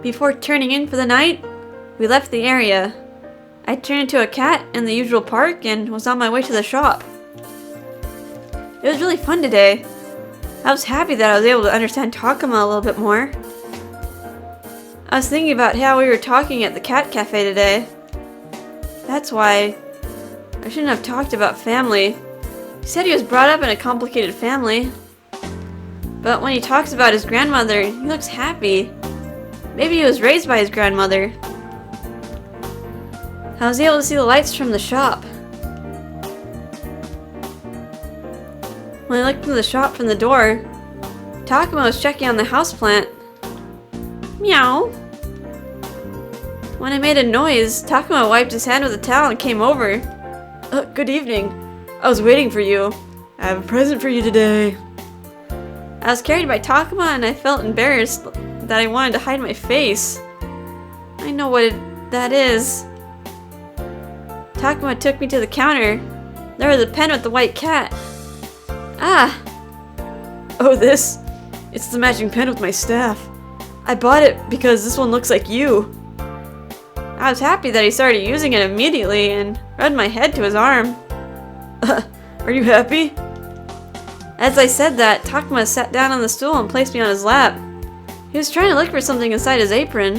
Before turning in for the night, we left the area. I turned into a cat in the usual park and was on my way to the shop. It was really fun today. I was happy that I was able to understand Takuma a little bit more. I was thinking about how we were talking at the cat cafe today. That's why I shouldn't have talked about family. He said he was brought up in a complicated family. But when he talks about his grandmother, he looks happy. Maybe he was raised by his grandmother. I was able to see the lights from the shop. When I looked into the shop from the door, Takuma was checking on the houseplant. Meow. When I made a noise, Takuma wiped his hand with a towel and came over. Good evening. I was waiting for you. I have a present for you today. I was carried by Takuma and I felt embarrassed that I wanted to hide my face. I know what that is. Takuma took me to the counter. There was a pen with the white cat. Ah! Oh, this? It's the matching pen with my staff. I bought it because this one looks like you. I was happy that he started using it immediately and rubbed my head to his arm. Are you happy? As I said that, Takuma sat down on the stool and placed me on his lap. He was trying to look for something inside his apron.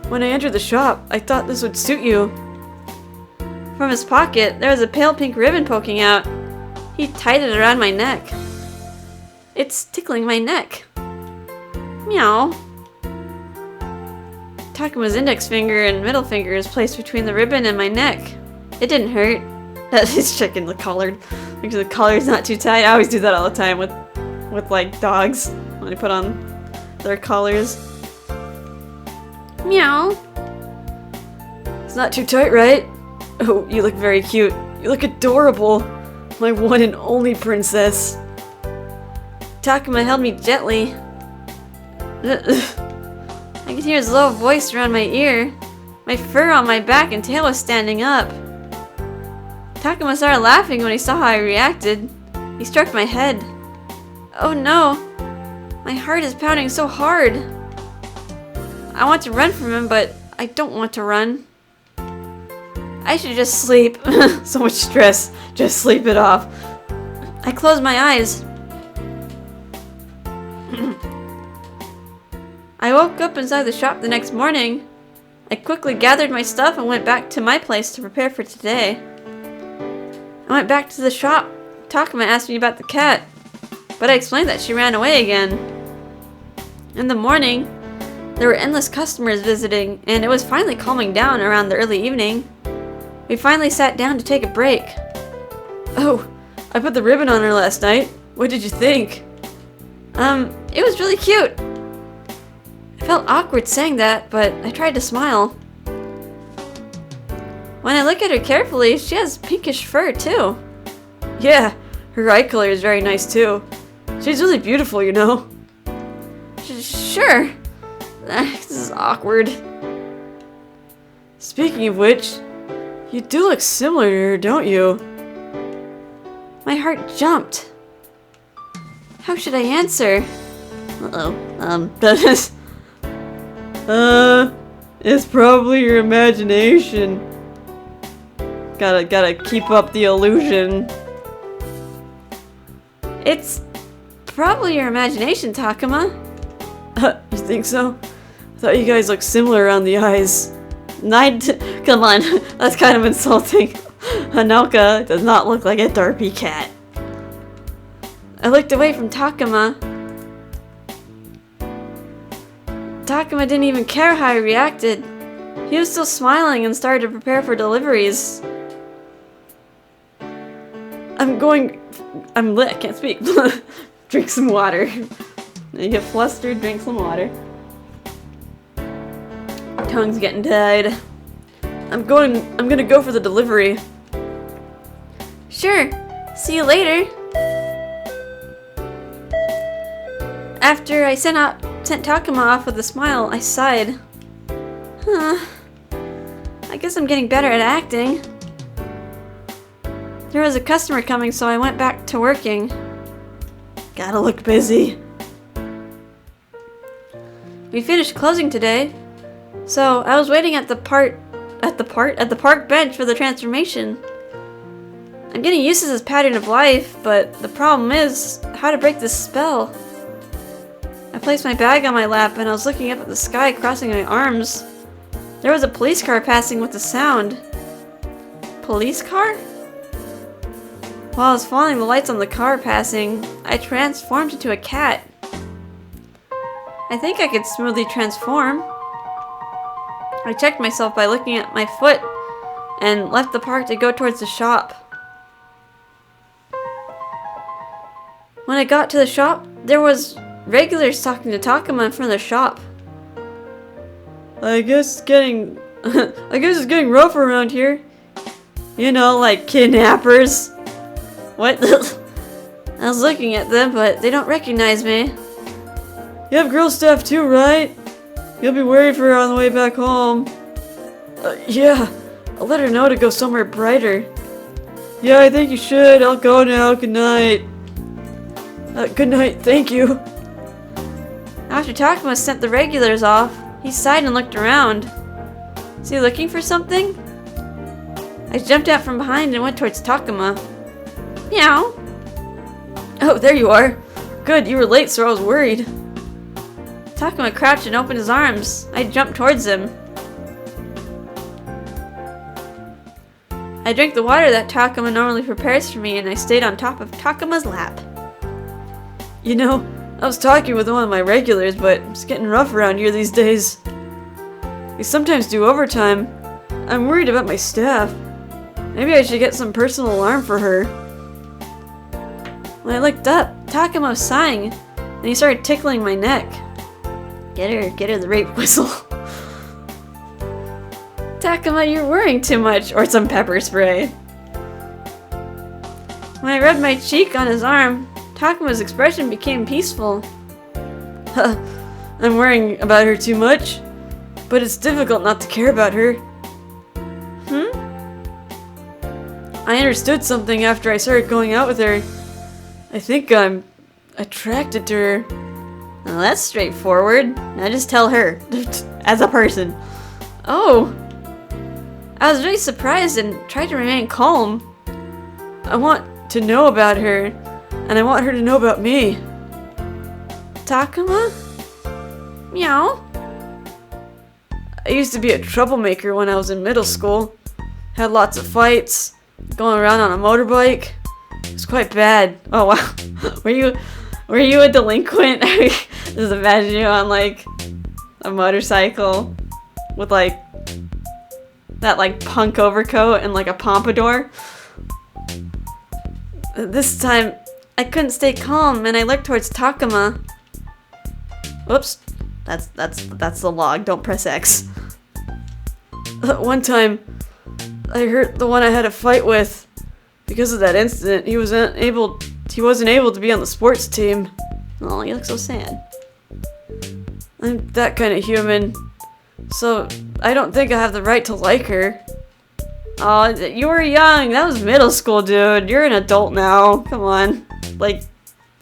When I entered the shop, I thought this would suit you. From his pocket, there was a pale pink ribbon poking out. He tied it around my neck. It's tickling my neck. Meow. Takuma's index finger and middle finger is placed between the ribbon and my neck. It didn't hurt. He's checking the collar. Make sure the collar's not too tight. I always do that all the time with like dogs when I put on their collars. Meow. It's not too tight, right? Oh, you look very cute. You look adorable. My one and only princess. Takuma held me gently. I could hear his low voice around my ear. My fur on my back and tail was standing up. Takuma started laughing when he saw how I reacted. He stroked my head. Oh no! My heart is pounding so hard. I want to run from him, but I don't want to run. I should just sleep. So much stress. Just sleep it off. I closed my eyes. I woke up inside the shop the next morning. I quickly gathered my stuff and went back to my place to prepare for today. I went back to the shop. Takuma asked me about the cat, but I explained that she ran away again. In the morning, there were endless customers visiting, and it was finally calming down around the early evening. We finally sat down to take a break. Oh, I put the ribbon on her last night. What did you think? It was really cute. I felt awkward saying that, but I tried to smile. When I look at her carefully, she has pinkish fur too. Yeah, her eye color is very nice too. She's really beautiful, you know. Sure. This is awkward. Speaking of which, you do look similar to her, don't you? My heart jumped. How should I answer? It's probably your imagination. Gotta keep up the illusion. It's probably your imagination, Takuma. You think so? I thought you guys looked similar around the eyes. Come on, that's kind of insulting. Honoka does not look like a derpy cat. I looked away from Takuma. Takuma didn't even care how I reacted. He was still smiling and started to prepare for deliveries. I can't speak. Drink some water. You get flustered, drink some water. Tongue's getting tied. I'm gonna go for the delivery. Sure. See you later. After I sent Takuma off with a smile, I sighed. I guess I'm getting better at acting. There was a customer coming, so I went back to working. Gotta look busy. We finished closing today. So I was waiting at the park bench for the transformation. I'm getting used to this pattern of life, but the problem is how to break this spell. I placed my bag on my lap and I was looking up at the sky, crossing my arms. There was a police car passing with a sound. Police car? While I was following the lights on the car passing, I transformed into a cat. I think I could smoothly transform. I checked myself by looking at my foot and left the park to go towards the shop. When I got to the shop, there was regulars talking to Takuma in front of the shop. I guess it's getting rough around here. You know, like kidnappers. What? I was looking at them, but they don't recognize me. You have girl staff too, right? You'll be worried for her on the way back home. Yeah, I'll let her know to go somewhere brighter. Yeah, I think you should. I'll go now. Good night. Good night, thank you. After Takuma sent the regulars off, he sighed and looked around. Is he looking for something? I jumped out from behind and went towards Takuma. Meow. Oh, there you are. Good, you were late, so I was worried. Takuma crouched and opened his arms. I jumped towards him. I drank the water that Takuma normally prepares for me, and I stayed on top of Takuma's lap. You know, I was talking with one of my regulars, but it's getting rough around here these days. They sometimes do overtime. I'm worried about my staff. Maybe I should get some personal alarm for her. When I looked up, Takuma was sighing, and he started tickling my neck. Get her the rape whistle. Takuma, you're worrying too much, or some pepper spray. When I rubbed my cheek on his arm, Takuma's expression became peaceful. I'm worrying about her too much, but it's difficult not to care about her. I understood something after I started going out with her. I think I'm attracted to her. Well, that's straightforward. Now just tell her, as a person. Oh. I was really surprised and tried to remain calm. I want to know about her, and I want her to know about me. Takuma? Meow. I used to be a troublemaker when I was in middle school. Had lots of fights. Going around on a motorbike. It was quite bad. Oh wow. Were you a delinquent? Just imagine you on like a motorcycle with like that like punk overcoat and like a pompadour. This time I couldn't stay calm and I looked towards Takuma. Whoops. That's the log. Don't press X. One time I hurt the one I had a fight with. Because of that incident, he wasn't able to be on the sports team. Oh, you look so sad. I'm that kind of human. So, I don't think I have the right to like her. Oh, you were young. That was middle school, dude. You're an adult now. Come on. Like,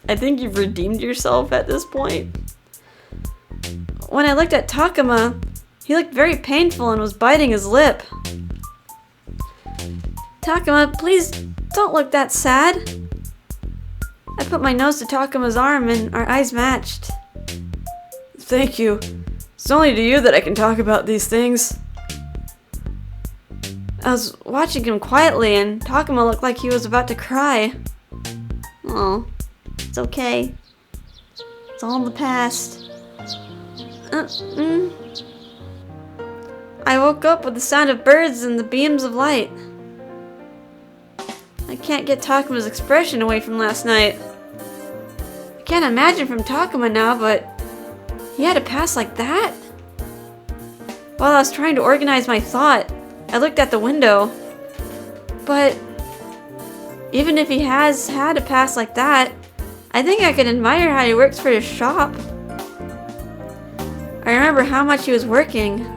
I think you've redeemed yourself at this point. When I looked at Takuma, he looked very painful and was biting his lip. Takuma, please don't look that sad. I put my nose to Takuma's arm and our eyes matched. Thank you. It's only to you that I can talk about these things. I was watching him quietly and Takuma looked like he was about to cry. Oh, it's okay. It's all in the past. I woke up with the sound of birds and the beams of light. I can't get Takuma's expression away from last night. I can't imagine from Takuma now, but he had a past like that? While I was trying to organize my thought, I looked at the window. But even if he has had a past like that, I think I can admire how he works for his shop. I remember how much he was working.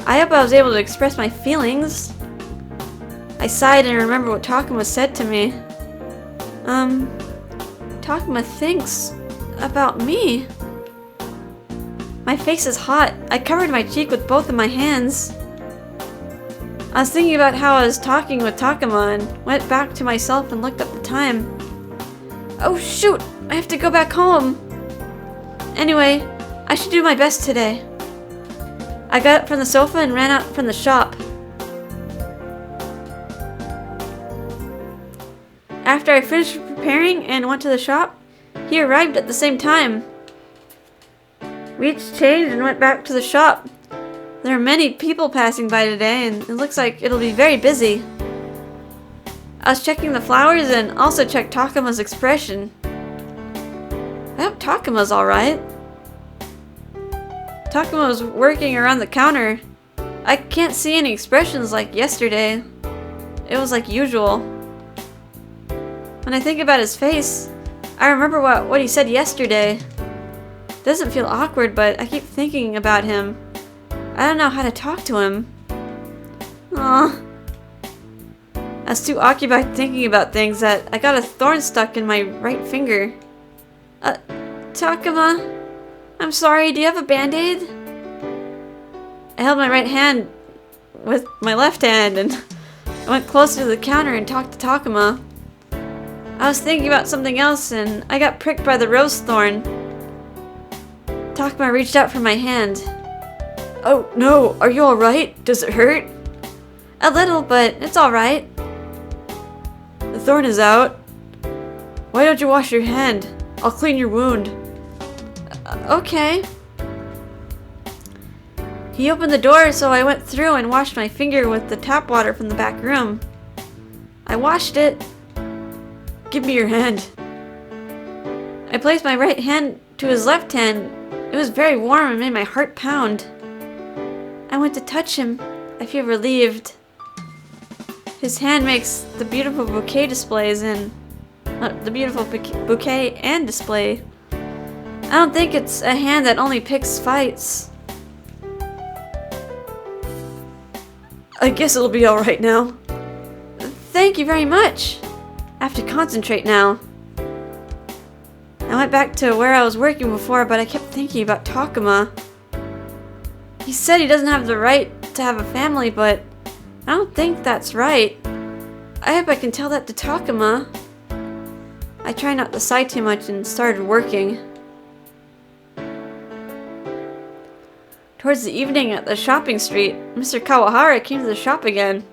I hope I was able to express my feelings. I sighed and remembered what Takuma said to me. Takuma thinks about me. My face is hot. I covered my cheek with both of my hands. I was thinking about how I was talking with Takuma and went back to myself and looked up the time. Oh shoot! I have to go back home! Anyway, I should do my best today. I got up from the sofa and ran out from the shop. After I finished preparing and went to the shop, he arrived at the same time. We each changed and went back to the shop. There are many people passing by today and it looks like it'll be very busy. I was checking the flowers and also checked Takuma's expression. I hope Takuma's alright. Takuma was working around the counter. I can't see any expressions like yesterday. It was like usual. When I think about his face, I remember what he said yesterday. It doesn't feel awkward, but I keep thinking about him. I don't know how to talk to him. Aww. I was too occupied thinking about things that I got a thorn stuck in my right finger. Takuma, I'm sorry, do you have a band-aid? I held my right hand with my left hand and I went closer to the counter and talked to Takuma. I was thinking about something else and I got pricked by the rose thorn. Takuma reached out for my hand. Oh no, are you alright? Does it hurt? A little, but it's alright. The thorn is out. Why don't you wash your hand? I'll clean your wound. Okay. He opened the door, so I went through and washed my finger with the tap water from the back room. I washed it. Give me your hand. I placed my right hand to his left hand. It was very warm and made my heart pound. I went to touch him. I feel relieved. His hand makes the beautiful bouquet displays and the beautiful bouquet and display. I don't think it's a hand that only picks fights. I guess it'll be alright now. Thank you very much. I have to concentrate now. I went back to where I was working before, but I kept thinking about Takuma. He said he doesn't have the right to have a family, but I don't think that's right. I hope I can tell that to Takuma. I tried not to sigh too much and started working. Towards the evening at the shopping street, Mr. Kawahara came to the shop again.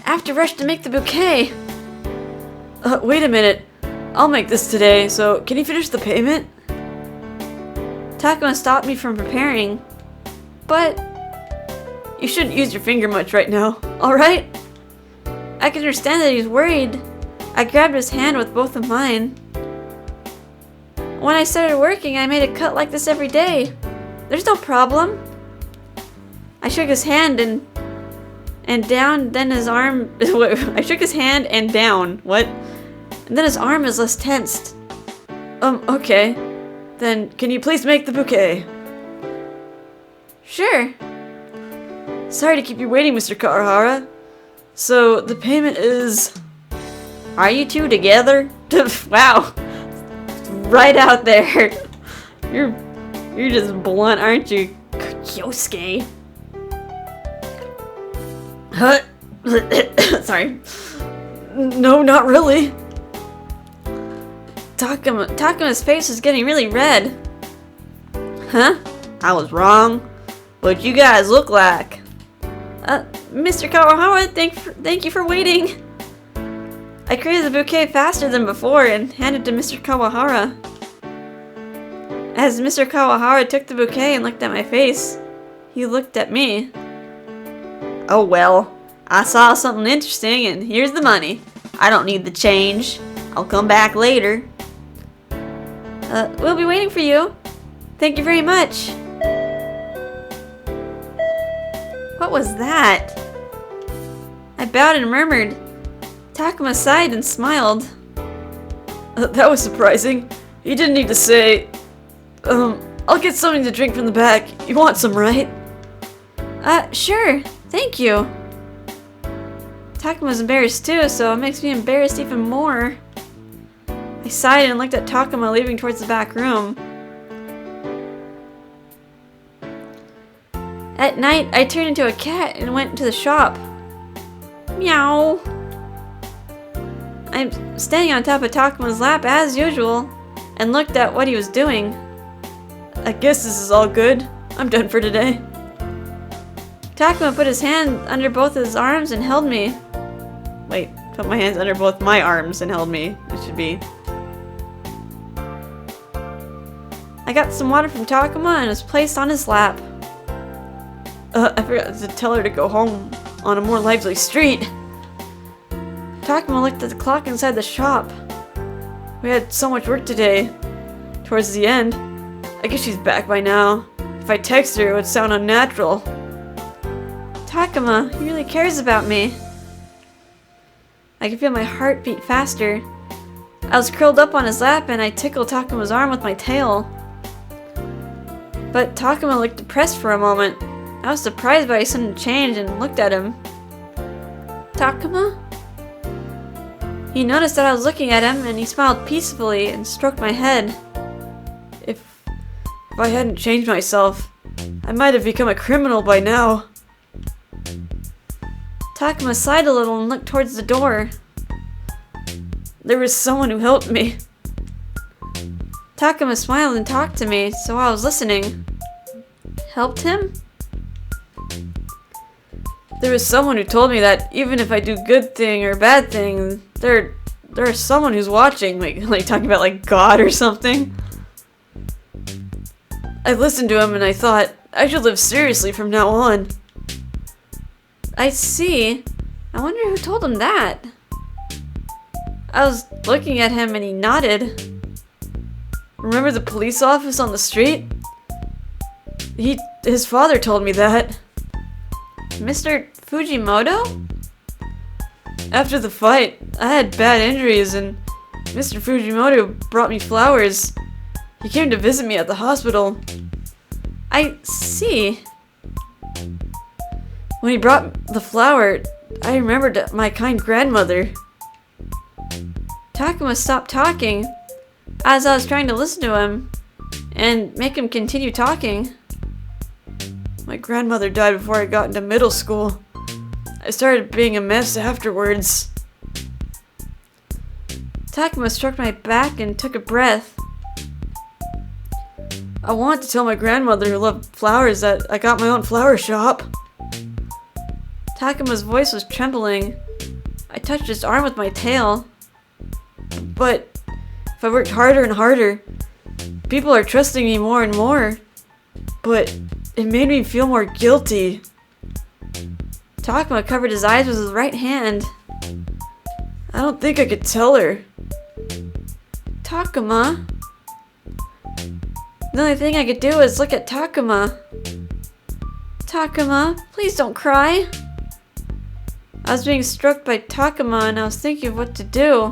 I have to rush to make the bouquet. Wait a minute. I'll make this today, so can you finish the payment? Takuma stopped me from preparing. But you shouldn't use your finger much right now, alright? I can understand that he's worried. I grabbed his hand with both of mine. When I started working, I made a cut like this every day. There's no problem. I shook his hand and down, then his arm... I shook his hand and down. What? And then his arm is less tensed. Okay. Then, can you please make the bouquet? Sure. Sorry to keep you waiting, Mr. Kawahara. So, the payment is... Are you two together? Wow. Right out there. You're just blunt, aren't you, Kyosuke? Huh? Sorry. No, not really. Takuma's face is getting really red. Huh? I was wrong. What you guys look like? Mr. Kawahara, thank you for waiting. I created the bouquet faster than before and handed to Mr. Kawahara. As Mr. Kawahara took the bouquet and looked at my face, he looked at me. Oh well, I saw something interesting and here's the money. I don't need the change. I'll come back later. We'll be waiting for you. Thank you very much. What was that? I bowed and murmured. Takuma sighed and smiled. That was surprising. He didn't need to say, I'll get something to drink from the back. You want some, right? Sure. Thank you. Takuma's embarrassed too, so it makes me embarrassed even more. I sighed and looked at Takuma leaving towards the back room. At night, I turned into a cat and went to the shop. Meow. I'm standing on top of Takuma's lap as usual and looked at what he was doing. I guess this is all good. I'm done for today. Takuma put his hand under both his arms and held me. Wait, put my hands under both my arms and held me. It should be. I got some water from Takuma and was placed on his lap. I forgot to tell her to go home on a more lively street. Takuma looked at the clock inside the shop. We had so much work today. Towards the end. I guess she's back by now. If I text her, it would sound unnatural. Takuma, he really cares about me. I could feel my heart beat faster. I was curled up on his lap and I tickled Takuma's arm with my tail. But Takuma looked depressed for a moment. I was surprised by his sudden change and looked at him. Takuma? He noticed that I was looking at him and he smiled peacefully and stroked my head. If I hadn't changed myself, I might have become a criminal by now. Takuma sighed a little and looked towards the door. There was someone who helped me. Takuma smiled and talked to me, so I was listening. Helped him? There was someone who told me that even if I do good thing or bad thing, there's someone who's watching, like talking about like God or something. I listened to him and I thought, I should live seriously from now on. I see. I wonder who told him that. I was looking at him and he nodded. Remember the police office on the street? His father told me that. Mr. Fujimoto? After the fight, I had bad injuries and Mr. Fujimoto brought me flowers. He came to visit me at the hospital. I see. When he brought the flower, I remembered my kind grandmother. Takuma stopped talking as I was trying to listen to him and make him continue talking. My grandmother died before I got into middle school. I started being a mess afterwards. Takuma stroked my back and took a breath. I wanted to tell my grandmother who loved flowers that I got my own flower shop. Takuma's voice was trembling. I touched his arm with my tail. But if I worked harder and harder, people are trusting me more and more. But it made me feel more guilty. Takuma covered his eyes with his right hand. I don't think I could tell her. Takuma? The only thing I could do is look at Takuma. Takuma, please don't cry. I was being stroked by Takuma and I was thinking of what to do.